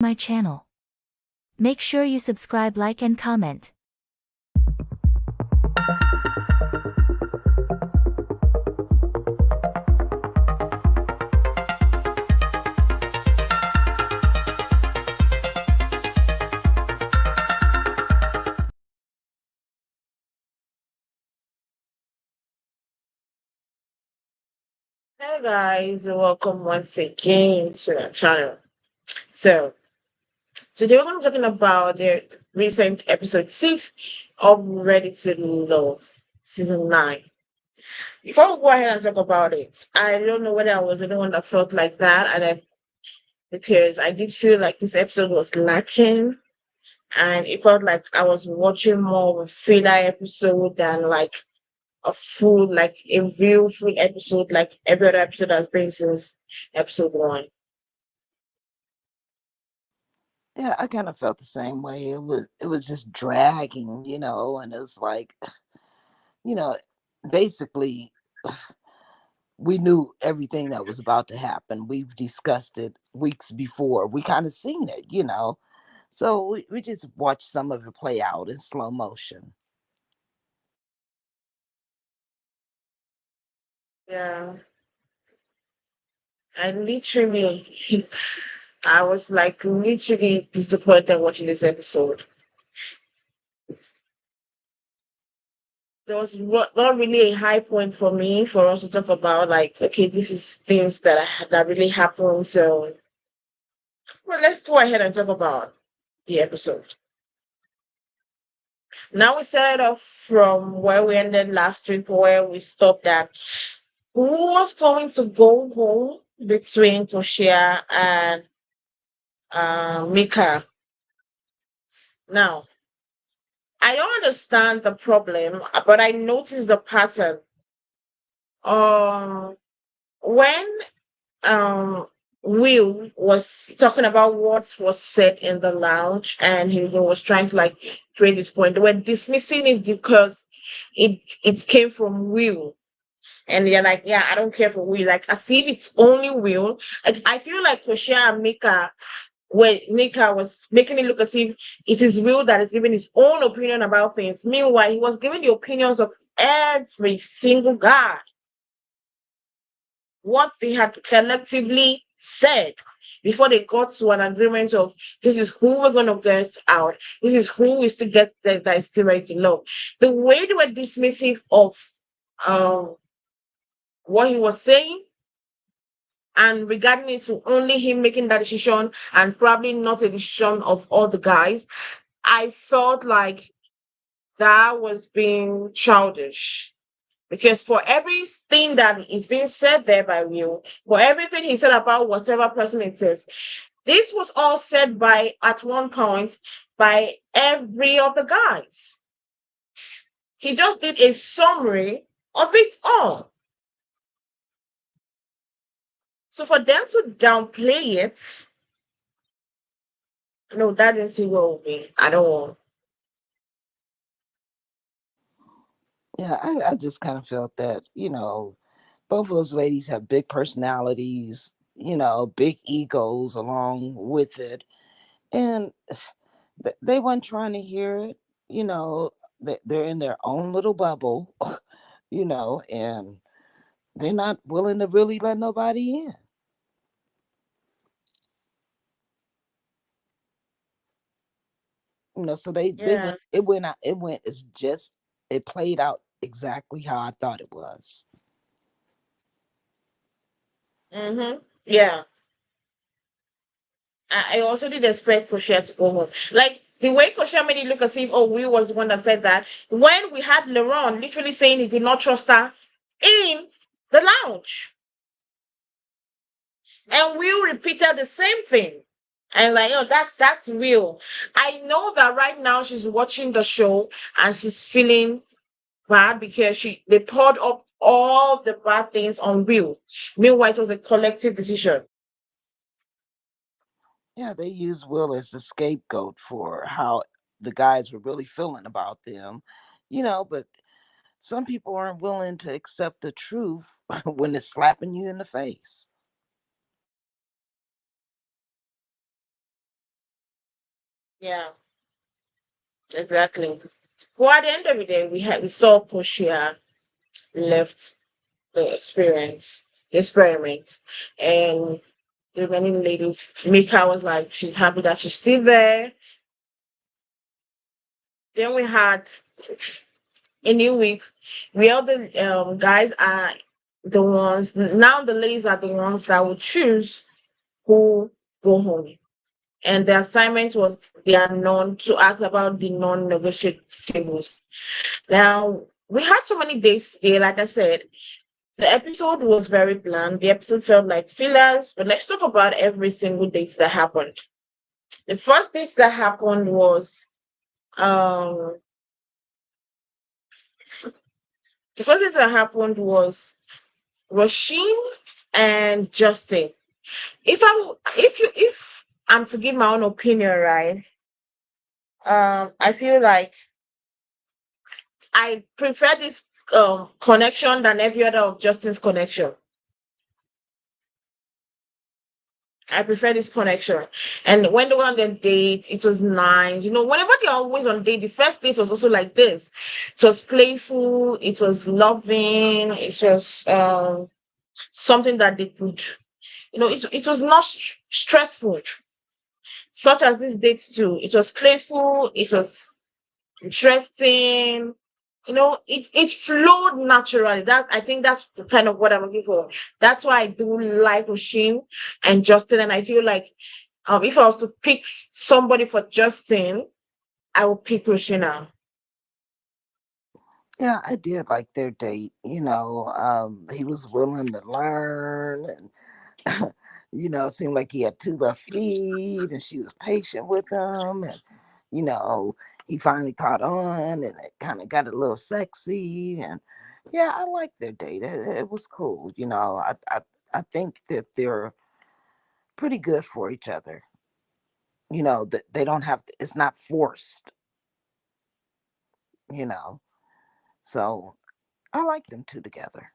my channel. Make sure you subscribe, like and comment. Hey guys, welcome once again to our channel. So today we're going to be talking about the recent episode 6 of Ready to Love season 9. Before we go ahead and talk about it, I don't know whether I was the only one that felt like that, because I did feel like this episode was lacking, and it felt like I was watching more of a filler episode than like a real full episode, like every other episode has been since episode 1. Yeah, I kind of felt the same way. It was just dragging, and it was like, you know, basically we knew everything that was about to happen. We've discussed it weeks before. We kind of seen it. So we just watched some of it play out in slow motion. Yeah. I literally, I was like literally disappointed watching this episode. There was not really a high point for me for us to talk about. Like, okay, this is things that really happened. So, well, let's go ahead and talk about the episode. Now we started off from where we ended last week, where we stopped at who was going to go home between Toshia and Mika. Now, I don't understand the problem, but I noticed the pattern. Um, when um Will was talking about what was said in the lounge, and he was trying to like create this point, they were dismissing it because it came from Will. And they're like, yeah, I don't care for Will. Like, as if it's only Will. I feel like Toshia and Mika, where Nika was making it look as if it is Will that is giving his own opinion about things. Meanwhile, he was giving the opinions of every single guy, what they had collectively said before they got to an agreement of this is who we're going to get out. This is who we still get that is still ready to love. The way they were dismissive of um, what he was saying and regarding it to only him making that decision and probably not a decision of all the guys, I felt like that was being childish. Because for everything that is being said there by Will, for everything he said about whatever person it is, this was all said by at one point by every of the guys. He just did a summary of it all. So for them to downplay it, no, that didn't sit well with me. I don't want. Yeah, I just kind of felt that, both of those ladies have big personalities, big egos along with it. And they weren't trying to hear it. They're in their own little bubble, and they're not willing to really let nobody in. So they went. Yeah. It went out. It went. It's just. It played out exactly how I thought it was. Mm-hmm. Yeah. I also did expect Koshia to go home. Like the way Koshia made it look as if, oh, we was the one that said that. When we had Leron literally saying he did not trust her in the lounge. And Will repeated the same thing. And like, oh, that's real. I know that right now she's watching the show and she's feeling bad because they poured up all the bad things on Will. Meanwhile, it was a collective decision. Yeah, they used Will as the scapegoat for how the guys were really feeling about them. But some people aren't willing to accept the truth when it's slapping you in the face. Yeah, exactly. Well, at the end of the day, we saw Portia left the experiment, and the remaining ladies. Mika was like, she's happy that she's still there. Then we had a new week where the guys are the ones now. The ladies are the ones that will choose who go home, and the assignment was their non to ask about the non-negotiables. Now we had so many days today. Like I said, the episode was very bland. The episode felt like fillers. But let's talk about every single date that happened. The first date that happened was um the first date that happened was Rasheena and Justin. If I'm to give my own opinion, right? I feel like I prefer this connection than every other of Justin's connection. I prefer this connection. And when they were on the date, it was nice. Whenever they're always on date, the first date was also like this. It was playful, it was loving, it was something that they could, it was not stressful, such as this date too. It was playful, it was interesting. It flowed naturally. That I think that's kind of what I'm looking for. That's why I do like Oshin and Justin, and I feel like if I was to pick somebody for Justin, I would pick Roshina. Yeah, I did like their date. He was willing to learn, and it seemed like he had two left feet, and she was patient with him, and you know, he finally caught on, and it kind of got a little sexy, and yeah, I like their date. It was cool. I think that they're pretty good for each other. That they don't have to. It's not forced. You know, so I like them two together.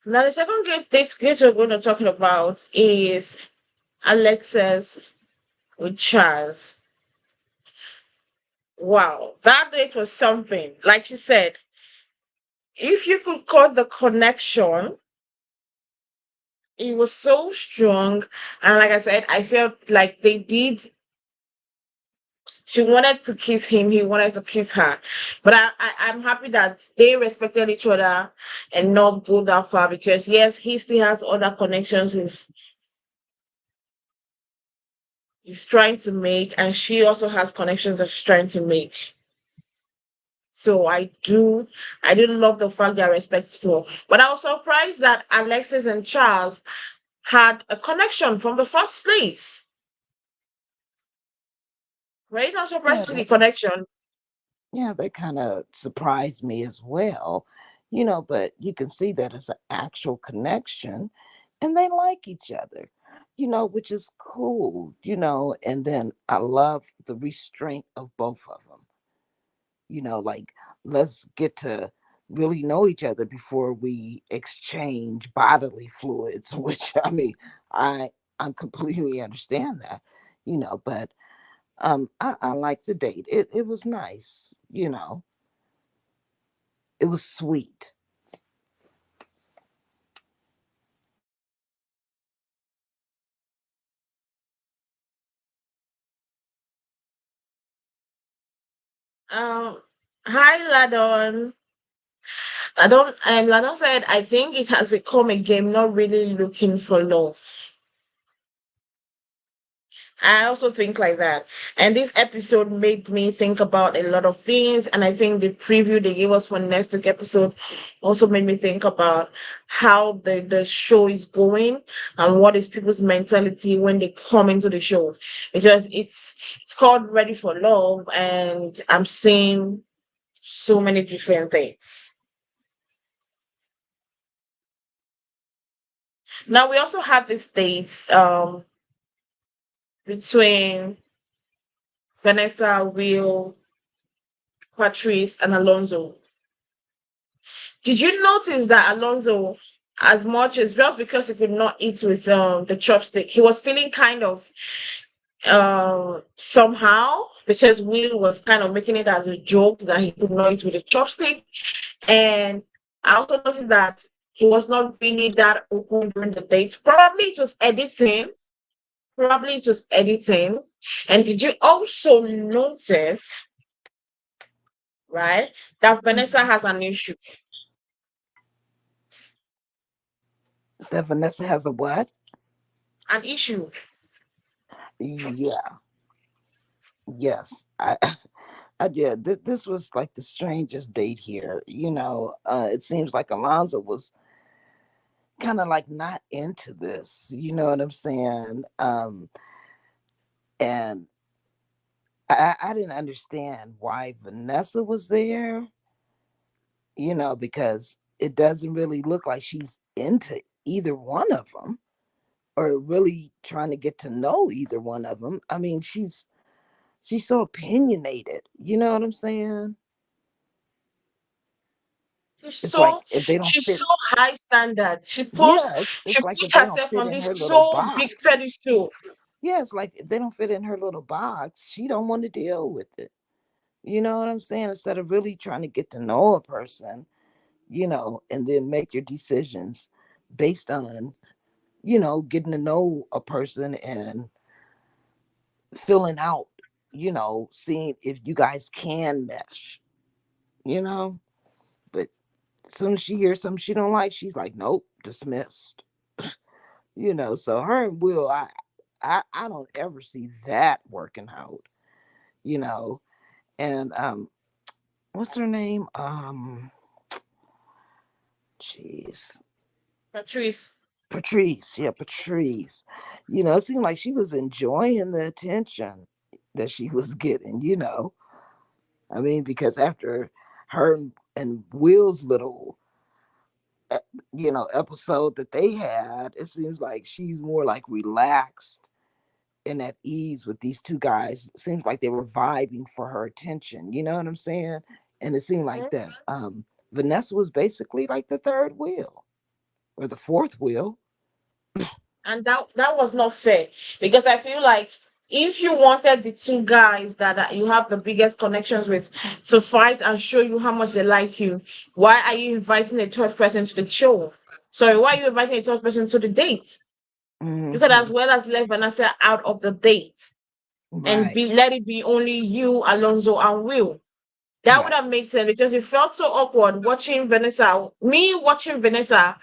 Now the second date we're going to talk about is Alexis with Charles. Wow, that date was something. Like she said, if you could call the connection, it was so strong. And like I said, I felt like they did. She wanted to kiss him, he wanted to kiss her. But I'm happy that they respected each other and not go that far, because yes, he still has other connections he's trying to make, and she also has connections that she's trying to make. So I do love the fact they're respectful. But I was surprised that Alexis and Charles had a connection from the first place. Right? Not surprised Yeah, to see the connection. yeah, that kind of surprised me as well. But you can see that it's an actual connection, and they like each other. Which is cool. And then I love the restraint of both of them. Like, let's get to really know each other before we exchange bodily fluids, which I mean, I completely understand that. But I like the date. It was nice. It was sweet. Um, Hi, Ladon. Ladon said, I think it has become a game, not really looking for love. I also think like that. And this episode made me think about a lot of things. And I think the preview they gave us for next week episode also made me think about how the show is going and what is people's mentality when they come into the show. Because it's called Ready for Love, and I'm seeing so many different things. Now we also have this date between Vanessa, Will, Patrice, and Alonzo. Did you notice that Alonso, as much as just because he could not eat with the chopstick, he was feeling kind of somehow because Will was kind of making it as a joke that he could not eat with a chopstick. And I also noticed that he was not really that open during the dates. Probably it was editing. Probably it was editing. And did you also notice, right, that Vanessa has an issue? That Vanessa has a what? An issue. Yeah, yes. I did. This was like the strangest date here. It seems like Alonzo was kind of like not into this. You know what I'm saying? And I didn't understand why Vanessa was there. Because it doesn't really look like she's into either one of them or really trying to get to know either one of them. I mean, she's so opinionated. You know what I'm saying? She's It's like so if they don't she's fit. so high standard. Yeah, She it's like if puts they don't herself fit on in this her little so big box. pedestal. Yeah, it's like if they don't fit in her little box, she don't want to deal with it. You know what I'm saying? Instead of really trying to get to know a person, and then make your decisions based on, getting to know a person and filling out, seeing if you guys can mesh, you know. But as soon as she hears something she don't like, she's like, nope, dismissed. So her and Will, I don't ever see that working out, you know. And what's her name? Jeez. Patrice. Patrice. Yeah, Patrice. It seemed like she was enjoying the attention that she was getting. I mean, because after her and Will's little, uh, episode that they had, it seems like she's more like relaxed and at ease with these two guys. It seems like they were vibing for her attention. You know what I'm saying? And it seemed like that Vanessa was basically like the third wheel or the fourth wheel. And that was not fair because I feel like if you wanted the two guys that you have the biggest connections with to fight and show you how much they like you, why are you inviting a third person to the show? Sorry, why are you inviting a third person to the date? You could as Hmm. well as let Vanessa out of the date and Right, be let it be only you, Alonso, and Will. That would right. have made sense because it felt so awkward watching Vanessa, me watching Vanessa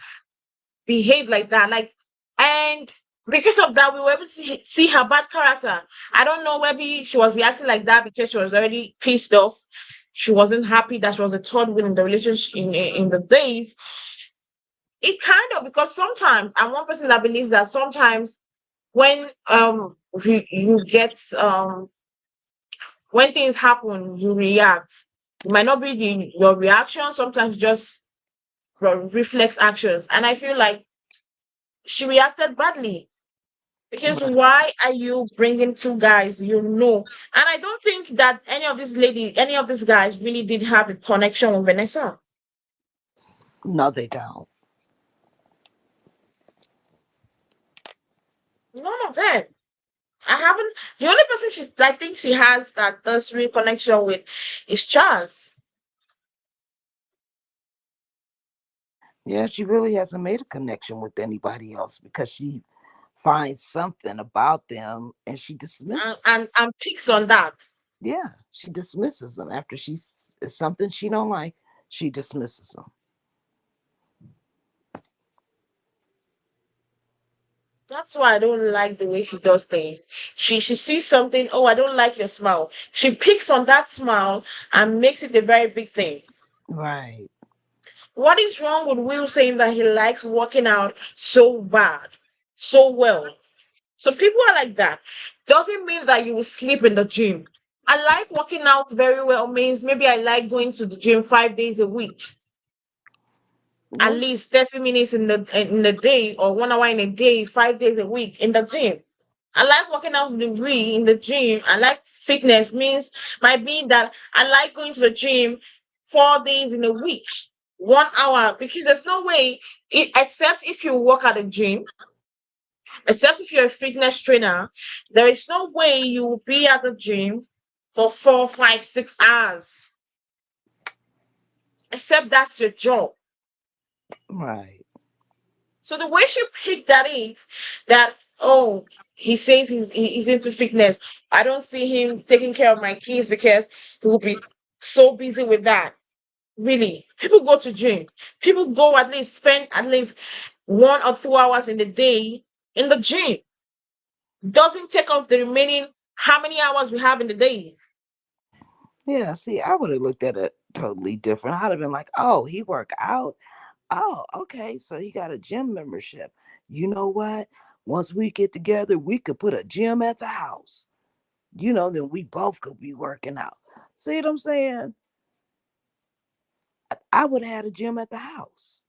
behave like that. Like, and because of that, we were able to see her bad character. I don't know, maybe she was reacting like that because she was already pissed off. She wasn't happy that she was a third wheel in the relationship in the days. It kind of because sometimes I'm one person that believes that sometimes when you get when things happen, you react. It might not be your reaction, sometimes just reflex actions. And I feel like she reacted badly. Because Right. why are you bringing two guys you know? And I don't think that any of these guys really did have a connection with Vanessa. No, they don't. None of them. I haven't. The only person I think she has that does real connection with is Charles. Yeah, she really hasn't made a connection with anybody else because she finds something about them and she And, dismisses. and, and picks on that. Yeah, she dismisses them after she's something she don't like. She dismisses them. That's why I don't like the way she does things. She sees something, oh, I don't like your smile. She picks on that smile and makes it a very big thing. Right. What is wrong with Will saying that he likes working out so bad, so well? So people are like that. Doesn't mean that you will sleep in the gym. I like working out very well means maybe I like going to the gym 5 days a week, at Yeah. least 30 minutes in the day or 1 hour in a day, 5 days a week in the gym. I like working out in the gym. I like fitness means might be that I like going to the gym 4 days in a week. 1 hour, because there's no way, except if you work at a gym, except if you're a fitness trainer, there is no way you will be at the gym for 4, 5, 6 hours, except that's your job. Right. So the way she picked that is that, oh, he says he's into fitness. I don't see him taking care of my kids because he will be so busy with that. Really, people go to gym. People go at least spend at least 1 or 2 hours in the day in the gym. Doesn't take up the remaining how many hours we have in the day. Yeah, see, I would have looked at it totally different. I'd have been like, oh, he work out. Oh, okay. So he got a gym membership. You know what? Once we get together, we could put a gym at the house. Then we both could be working out. See what I'm saying? I would have had a gym at the house.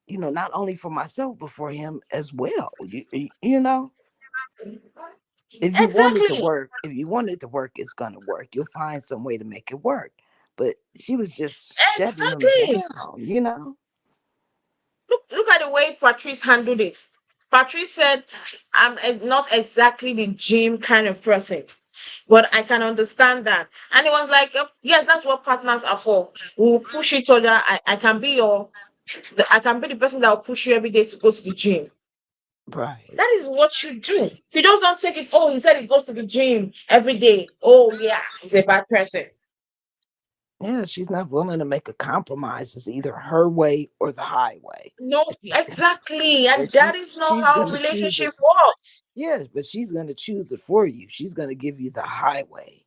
Not only for myself, but for him as well. If you want it to Exactly. work, it's gonna work. You'll find some way to make it work. But she was just shutting him Exactly. down. Look at the way Patrice handled it. Patrice said, I'm not exactly the gym kind of person, but I can understand that. And it was like, yes, that's what partners are for. We'll push each other. I can be the person that will push you every day to go to the gym. Right. That is what you do. He just don't take it. Oh, he said he goes to the gym every day. Oh, yeah, he's a bad person. Yeah, she's not willing to make a compromise. It's either her way or the highway. No, exactly. And And that is not she's how gonna choose relationship it. works. Yes, but she's gonna choose it for you. She's gonna give you the highway.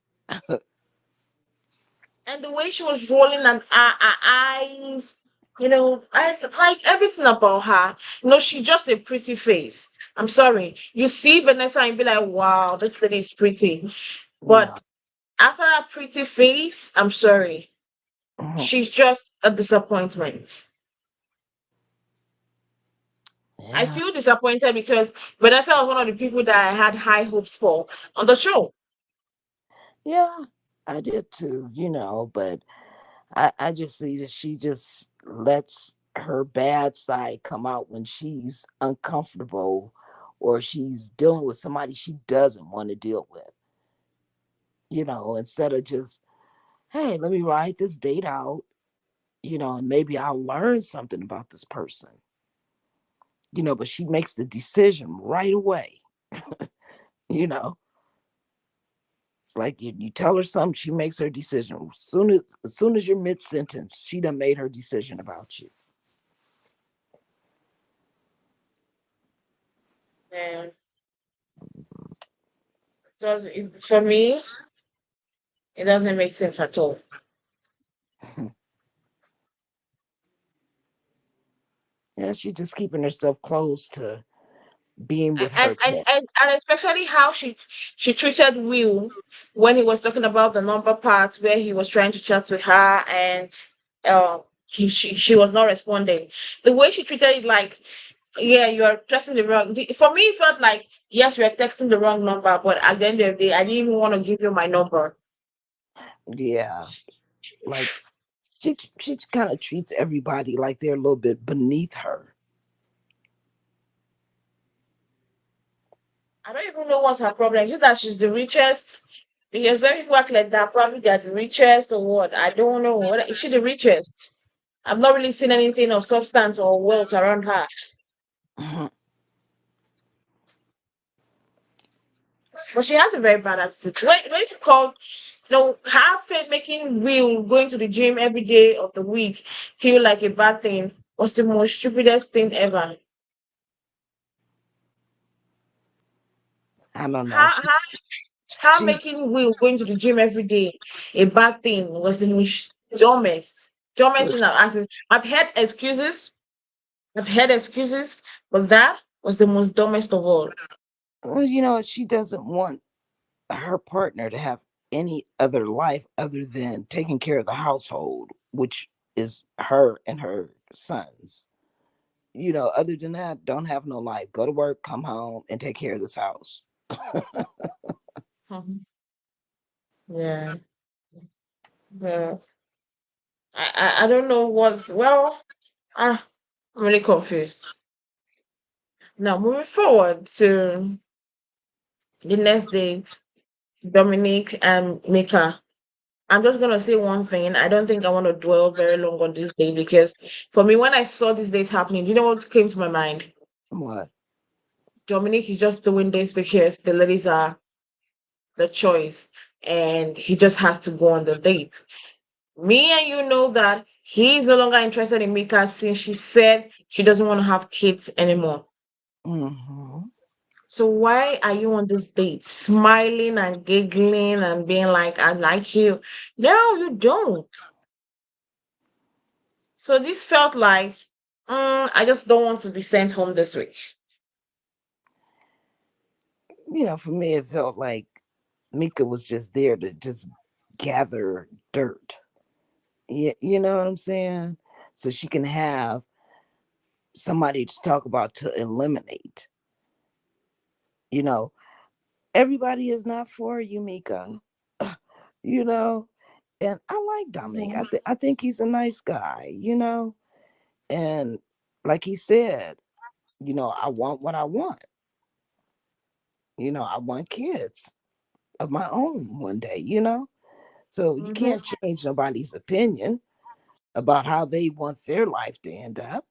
And the way she was rolling and her eyes, I like everything about her. She's just a pretty face. I'm sorry. You see Vanessa and be like, wow, this lady is pretty. No. But after that pretty face, I'm sorry. Mhm. She's just a disappointment. I Yeah. feel disappointed because Vanessa was one of the people that I had high hopes for on the show. Yeah. I did too, but I just see that she just lets her bad side come out when she's uncomfortable or she's dealing with somebody she doesn't want to deal with. Instead of just, hey, let me write this date out, and maybe I'll learn something about this person, but she makes the decision right away. you know. It's like you tell her something, she makes her decision. As soon as you're mid sentence, she done made her decision about you. And for me, it doesn't make sense at all. Yeah, she's just keeping herself close to being with and her and pet. and, and especially how she treated Will when he was talking about the number part where he was trying to chat with her and she was not responding. The way she treated it, like, yeah, you are texting the wrong. For me, it felt like, yes, you are texting the wrong number, but at the end of the day, I didn't even want to give you my number. Yeah, like she kind of treats everybody like they're a little bit beneath her. I don't even know what's her problem. Just that she's the richest. Because when people act like that, probably they're the richest or what. I don't know. What is she the richest? I've not really seen anything of substance or wealth around her. Mhm. But she has a very bad attitude. When she called, half making Will going to the gym every day of the week feel like a bad thing was the most stupidest thing ever. I don't know. How how how She's making Will going to the gym every day a bad thing was the most dumbest thing I've heard excuses. I've heard excuses, but that was the most dumbest of all. well, she doesn't want her partner to have any other life other than taking care of the household, which is her and her sons. Other than that, don't have no life. Go to work, come home, and take care of this house. Mhm. Yeah. Yeah. I don't know what's well. I'm really confused. Now moving forward to the next date, Dominic and Mika. I'm just gonna say one thing. I don't think I want to dwell very long on this date because for me, when I saw this date happening, do you know what came to my mind? What? Dominic is just doing this because the ladies are the choice and he just has to go on the date. Me and you know that he's no longer interested in Mika since she said she doesn't want to have kids anymore. Hmm. So why are you on this date smiling and giggling and being like, I like you? No, you don't. So this felt like, I just don't want to be sent home this week. For me, it felt like Mika was just there to just gather dirt. You know what I'm saying? So she can have somebody to talk about to eliminate. You know, everybody is not for you, Mika. you know, and I like Dominic. Mhm, I think he's a nice guy. And like he said, I want what I want. I want kids of my own one day. So you mhm, can't change nobody's opinion about how they want their life to end up,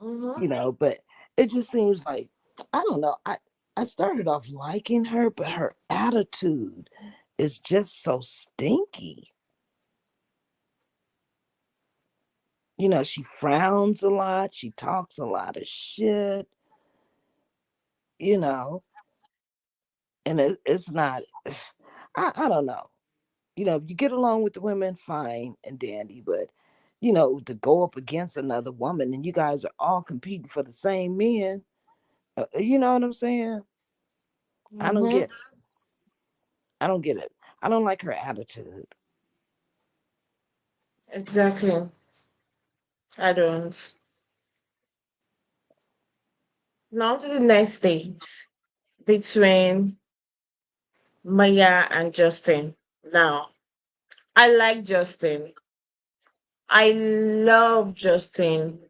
mhm. but it just seems like I don't know. I started off liking her, but her attitude is just so stinky. She frowns a lot, she talks a lot of shit, you know, and it's not I don't know. You get along with the women, fine and dandy, but to go up against another woman and you guys are all competing for the same men, you know what I'm saying? I don't Mhm. get it. I don't get it. I don't like her attitude. Exactly. I don't. Now to the next date between Maya and Justin. Now, I like Justin. I love Justin,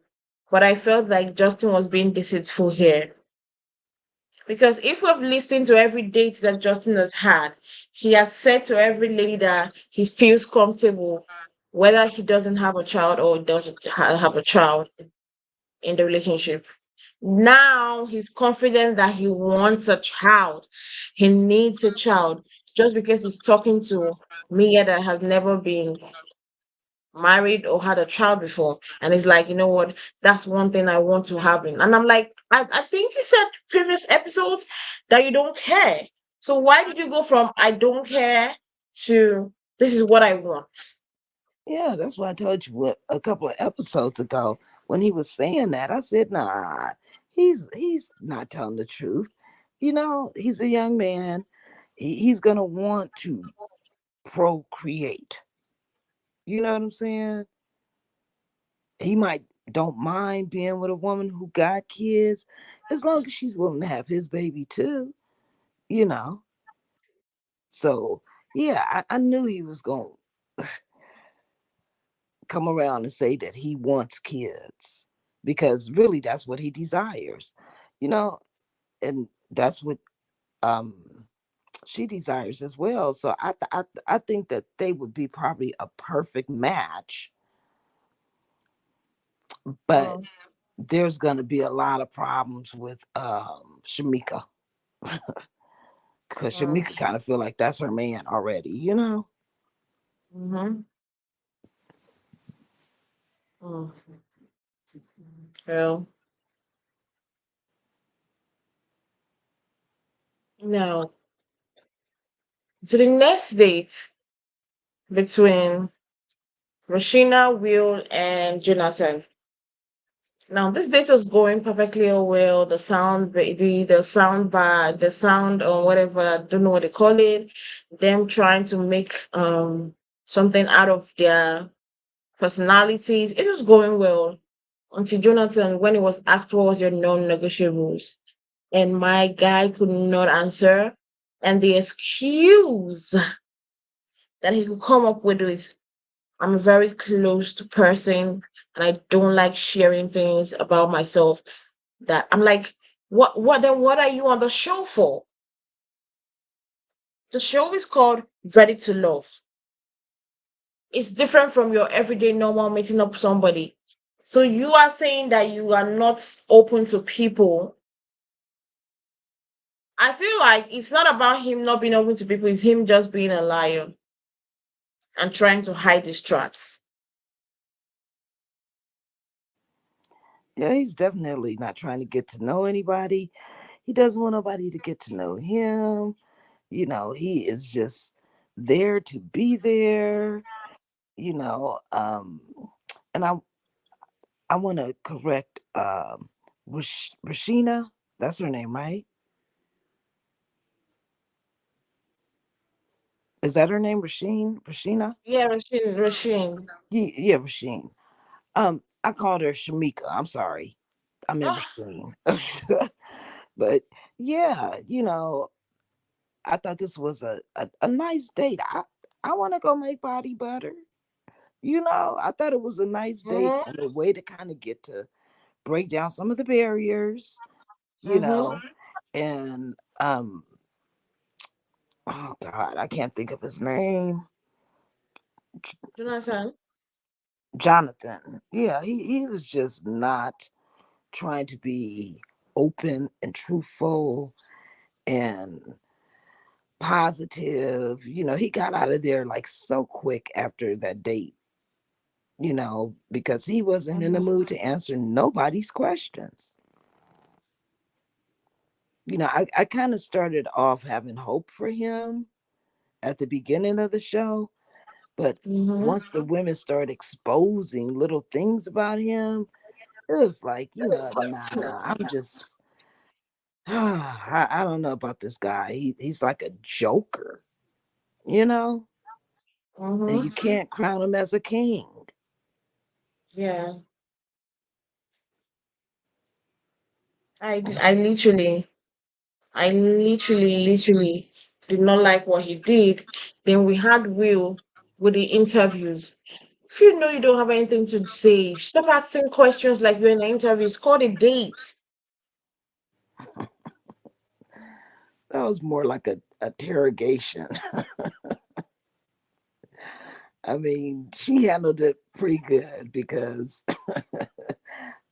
but I felt like Justin was being deceitful here. Because if we've listened to every date that Justin has had, he has said to every lady that he feels comfortable, whether he doesn't have a child or doesn't have a child in the relationship. Now he's confident that he wants a child. He needs a child just because he's talking to Mia that has never been married or had a child before. And he's like, you know what? That's one thing I want to have. And I'm like, I think you said previous episodes that you don't care. So why did you go from I don't care to this is what I want? Yeah, that's why I told you a couple of episodes ago when he was saying that. I said, nah, he's not telling the truth. He's a young man. He's gonna want to procreate. You know what I'm saying? He might don't mind being with a woman who got kids as long as she's willing to have his baby too, you know. So yeah, I knew he was gonna come around and say that he wants kids because really that's what he desires, you know, and that's what um she desires as well. So I think that they would be probably a perfect match, but Mm, there's going to be a lot of problems with Shamika because mm, Shamika kind of feel like that's her man already. mhm, mm. Well, now to the next date between Rashina, Will, and Jonathan. Now this date was going perfectly well. The sound, the sound bar, the sound or whatever, I don't know what they call it. Them trying to make something out of their personalities. It was going well until Jonathan, when he was asked what was your non-negotiables, and my guy could not answer, and the excuse that he could come up with is I'm a very closed person and I don't like sharing things about myself that I'm like, what are you on the show for? The show is called Ready to Love. It's different from your everyday normal meeting up somebody. So you are saying that you are not open to people. I feel like it's not about him not being open to people, it's him just being a liar and trying to hide his tracks. Yeah, he's definitely not trying to get to know anybody. He doesn't want nobody to get to know him. He is just there to be there, you know. And I want to correct Rashina. That's her name, right? Is that her name, Rashina? Yeah, Rasheen. Yeah, Rasheen. I called her Shamika. I'm sorry. I meant Oh, Rasheen. But yeah, I thought this was a nice date. I want to go make body butter. I thought it was a nice date mm-hmm, and a way to kind of get to break down some of the barriers, you mm-hmm. know, and oh God, I can't think of his name. Jonathan. Jonathan. Yeah, he was just not trying to be open and truthful and positive. He got out of there like so quick after that date, because he wasn't in the Mm-hmm, mood to answer nobody's questions. I kind of started off having hope for him at the beginning of the show, but mm-hmm, once the women started exposing little things about him, it was like, nah, I'm just, I don't know about this guy. He's like a joker, you know, and you mm-hmm. can't crown him as a king. Yeah. I literally did not like what he did. Then we had Will with the interviews. If you know you don't have anything to say, stop asking questions like you're in an interview. It's called a date. That was more like a interrogation. I mean, she handled it pretty good because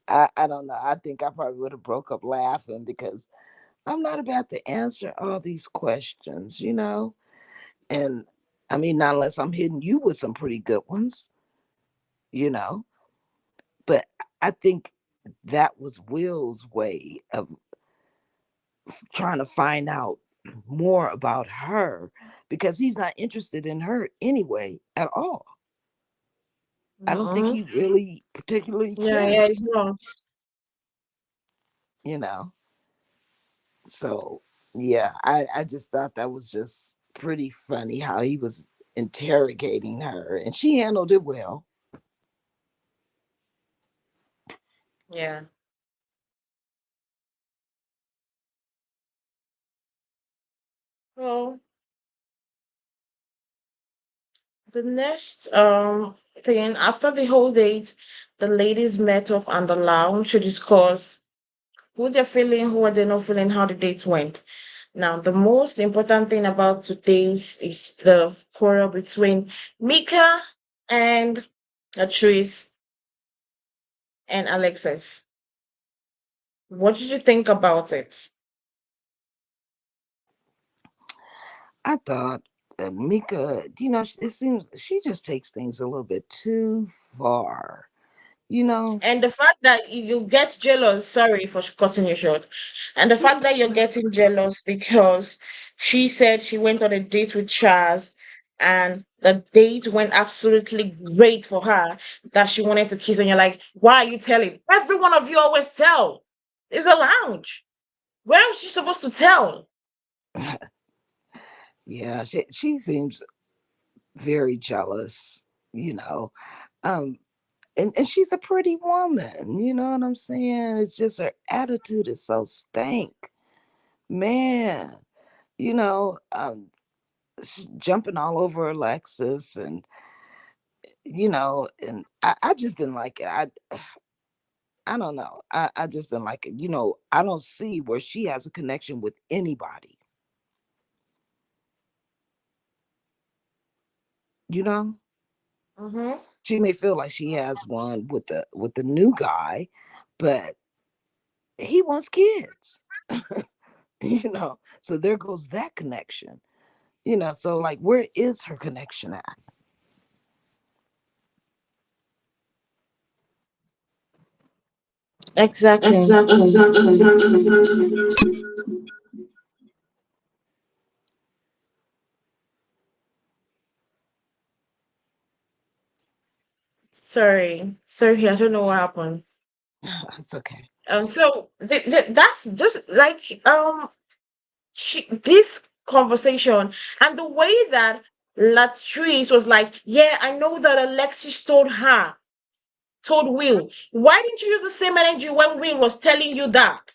I don't know. I think I probably would have broke up laughing because I'm not about to answer all these questions. And I mean, not unless I'm hitting you with some pretty good ones, you know. But I think that was Will's way of trying to find out more about her because he's not interested in her anyway at all. I don't think Mm-hmm. he really particularly Yeah, yeah, cares, it's not. you know. So yeah, I just thought that was just pretty funny how he was interrogating her and she handled it well. Yeah. Well, the next thing after the whole date, the ladies met up on the lounge to discuss who they're feeling, who are they not feeling, how the dates went. Now, the most important thing about today's is the quarrel between Mika and Patrice and Alexis. What did you think about it? I thought Mika, it seems she just takes things a little bit too far, you know. And the fact that you get jealous, sorry for cutting you short, and the fact that you're getting jealous because she said she went on a date with Charles and the date went absolutely great for her, that she wanted to kiss, and you're like, why are you telling? Every one of you always tell. It's a lounge. Where else is she supposed to tell? Yeah, she seems very jealous, you know. Um, and she's a pretty woman, you know what I'm saying? It's just her attitude is so stank, man. You know, jumping all over Alexis, and and I just didn't like it. I don't know. I just didn't like it. I don't see where she has a connection with anybody. You know, Mm-hmm. she may feel like she has one with the new guy, but he wants kids. So there goes that connection. So like, where is her connection at? Exactly. Sorry, I don't know what happened. It's okay. So that's just like this conversation and the way that Latrice was like, yeah, I know that Alexis told Will. Why didn't you use the same energy when Will was telling you that?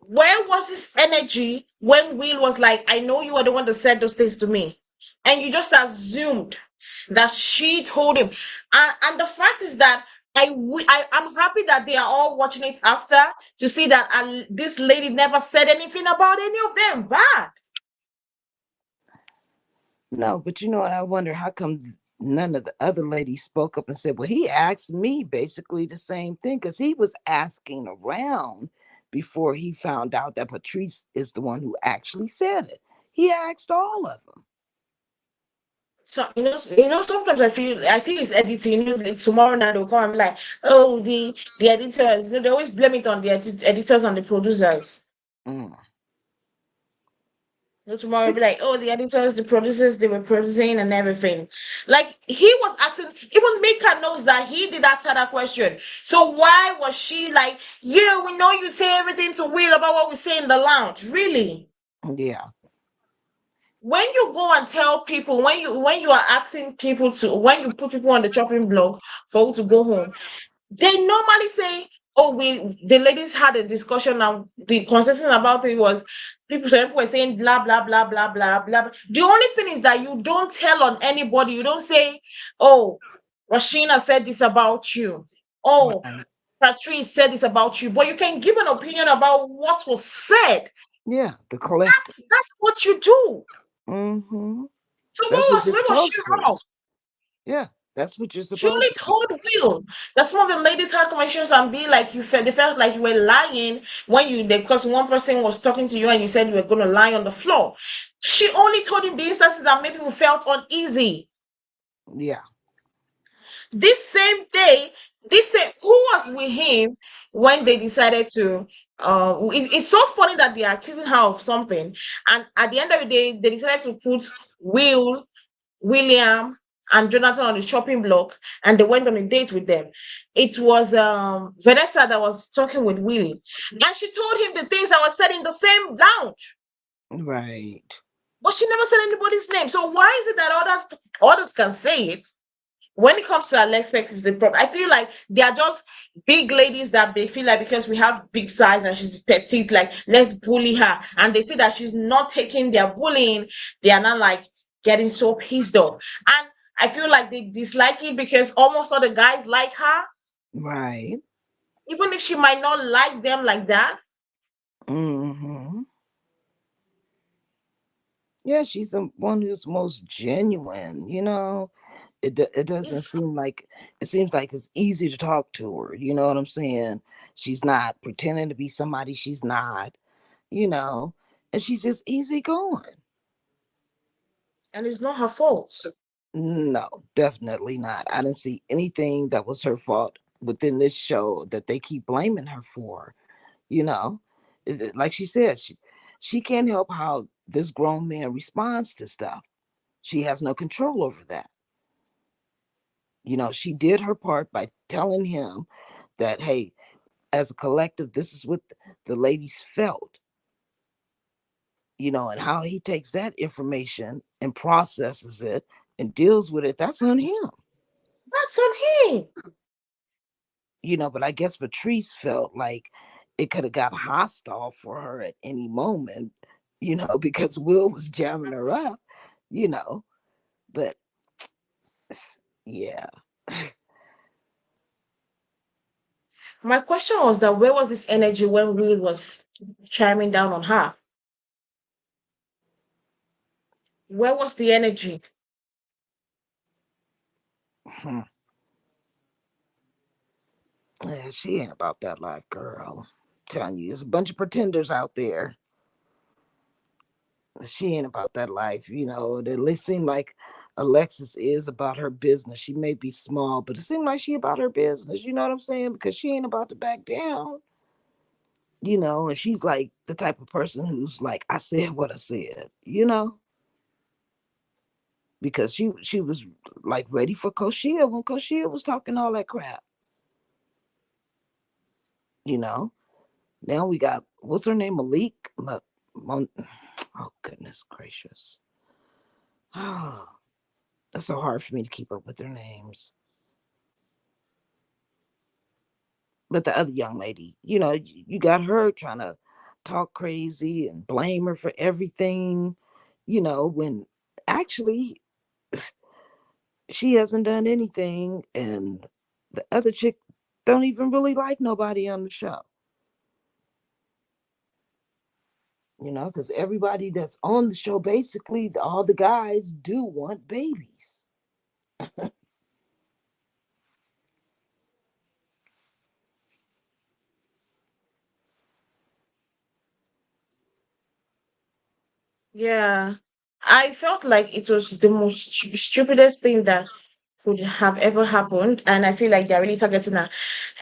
Where was his energy when Will was like, I know you are the one that said those things to me? And you just assumed that she told him. And the fact is that I'm happy that they are all watching it after to see that this lady never said anything about any of them bad. No, but you know what? I wonder how come none of the other ladies spoke up and said, well, he asked me basically the same thing because he was asking around before he found out that Patrice is the one who actually said it. He asked all of them. So sometimes I feel it's editing. Like tomorrow night they'll come and be like, oh, the editors. They always blame it on the editors and the producers. Mm. Tomorrow will be It's, like, oh, the editors, the producers, they were producing and everything. Like he was asking, even Mika knows that he did answer that question. So why was she like, yeah, we know you say everything to Will about what we say in the lounge. Really? yeah, When you go and tell people, when you are asking people to, when you put people on the chopping block for who to go home, they normally say, oh, the ladies had a discussion and the consensus about it was some people were saying blah blah blah blah blah blah. The only thing is that you don't tell on anybody. You don't say, oh, Rashina said this about you. Oh, right. Patrice said this about you. But you can give an opinion about what was said. Yeah, the collective. That's what you do. Mm-hmm. So That's what you're where was she supposed to. wrong? Yeah, that's what you're She only supposed to do. told Will that some of the ladies had conversations and be like they felt like you were lying when because one person was talking to you and you said you were gonna lie on the floor. She only told him the instances that made people felt uneasy. Yeah, This same day, who was with him when they decided to it's so funny that they're accusing her of something, and at the end of the day, they decided to put Will, William, and Jonathan on the shopping block, and they went on a date with them. It was Vanessa that was talking with Willie, and she told him the things that were said in the same lounge, right. but she never said anybody's name. So why is it that others can say it? When it comes to Alexis, is the problem. I feel like they are just big ladies that they feel like because we have big size and she's petite, like let's bully her. And they see that she's not taking their bullying, they are not like getting so pissed off. And I feel like they dislike it because almost all the guys like her, Right. even if she might not like them like that. Mm-hmm. Yeah, she's the one who's most genuine. It doesn't It's seem like it seems like it's easy to talk to her. You know what I'm saying? She's not pretending to be somebody she's not. You know, and she's just easy going. and it's not her fault. No, definitely not. I didn't see anything that was her fault within this show that they keep blaming her for. You know, like she said, she can't help how this grown man responds to stuff. She has no control over that. She did her part by telling him that, hey, as a collective, this is what the ladies felt, and how he takes that information and processes it and deals with it, that's on him. That's on him. But I guess Patrice felt like it could have got hostile for her at any moment, because Will was jamming her up, you know, but Yeah. My question was that where was this energy when Will was chiming down on her? Where was the energy? Hmm. Yeah, she ain't about that life, girl. Telling you, there's a bunch of pretenders out there. She ain't about that life. It at least seem like Alexis is about her business. She may be small, but it seems like she about her business. You know what I'm saying? Because she ain't about to back down. And she's like the type of person who's like, I said what I said. Because she was like ready for Koshia when Koshia was talking all that crap. You know. Now we got what's her name, Malik. Oh goodness gracious. Oh, that's so hard for me to keep up with their names. But the other young lady, you got her trying to talk crazy and blame her for everything, when actually she hasn't done anything, and the other chick don't even really like nobody on the show, because everybody that's on the show, basically all the guys do want babies. Yeah. I felt like it was the most stupidest thing that could have ever happened. And I feel like they're really targeting her.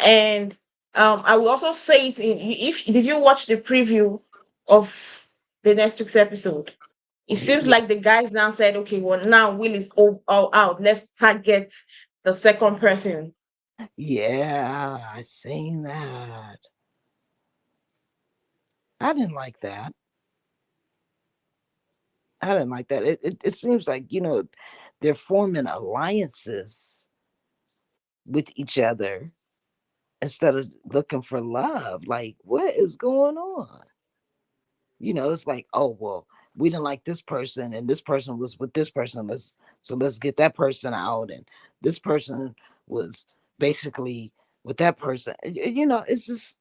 And I will also say it if did you watch the preview of the next week's episode? It seems Yeah, like the guys now said, okay, well now Will is all out. Let's target the second person. yeah, I seen that. I didn't like that. I didn't like that. It seems like, they're forming alliances with each other instead of looking for love. Like, what is going on? It's like, oh well, we didn't like this person, and this person was with this person. Let's get that person out, and this person was basically with that person. It's just,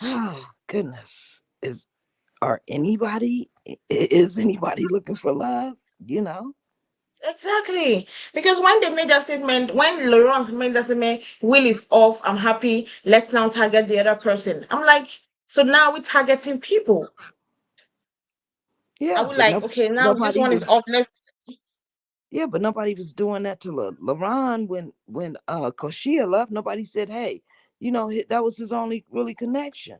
oh goodness, is anybody looking for love? You know? Exactly. Because when they made that statement, when Laurent made that statement, Will is off, I'm happy, let's now target the other person. I'm like, so now we're targeting people. I Yeah, would but like, okay, now this nobody one is was. off. Let's Yeah, but nobody was doing that to LaRon when Koshia left. Nobody said, "Hey, that was his only really connection.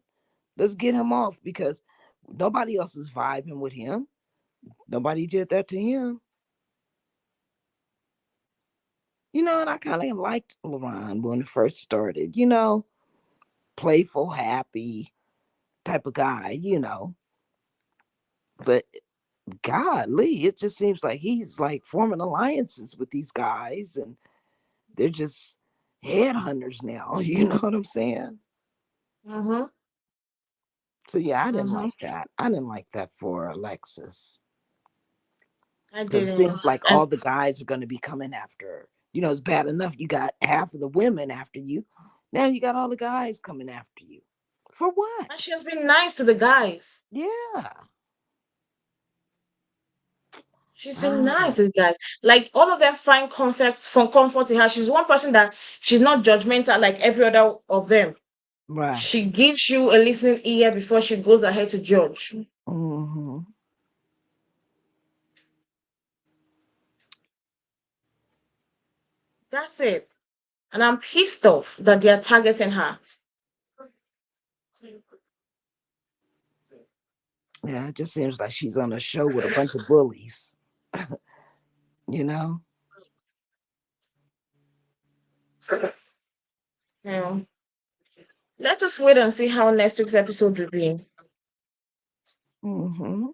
Let's get him off," because nobody else is vibing with him. Nobody did that to him. And I kind of liked LaRon when it first started. Playful, happy type of guy. But golly, it just seems like he's like forming alliances with these guys, and they're just headhunters now. You know what I'm saying? mm-hmm, So yeah, I didn't mm-hmm. like that. I didn't like that for Alexis, I because it seems didn't. like And all the guys are going to be coming after her. It's bad enough you got half of the women after you. Now you got all the guys coming after you. For what? and she has been nice to the guys. Yeah. She's been Ah, nice to the guys. Like all of them find concepts from comfort in her. She's one person that she's not judgmental like every other of them. right. She gives you a listening ear before she goes ahead to judge. Hmm. That's it. And I'm pissed off that they are targeting her. Yeah, it just seems like she's on a show with a bunch of bullies. You know. Yeah. Let's just wait and see how next week's episode will be. Hmm.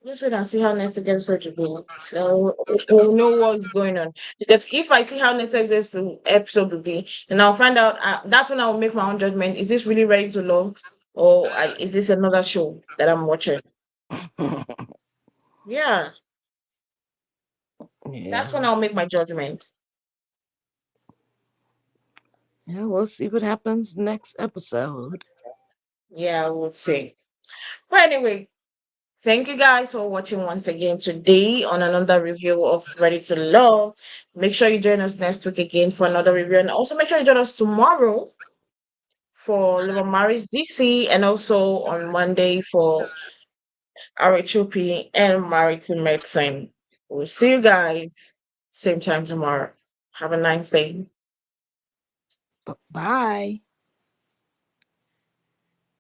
Let's wait and see how next week's episode will be. So we'll know what's going on. Because if I see how next week's episode will be, then I'll find out. That's when I'll make my own judgment. Is this really ready to love? Or is this another show that I'm watching? Yeah, that's when Yeah. I'll make my judgments. Yeah, we'll see what happens next episode. Yeah, I would say. But anyway, thank you guys for watching once again today on another review of Ready to Love. Make sure you join us next week again for another review, and also make sure you join us tomorrow for Live on Marriage DC, and also on Monday for RHOP and Married to Medicine. We'll see you guys same time tomorrow. Have a nice day. Bye.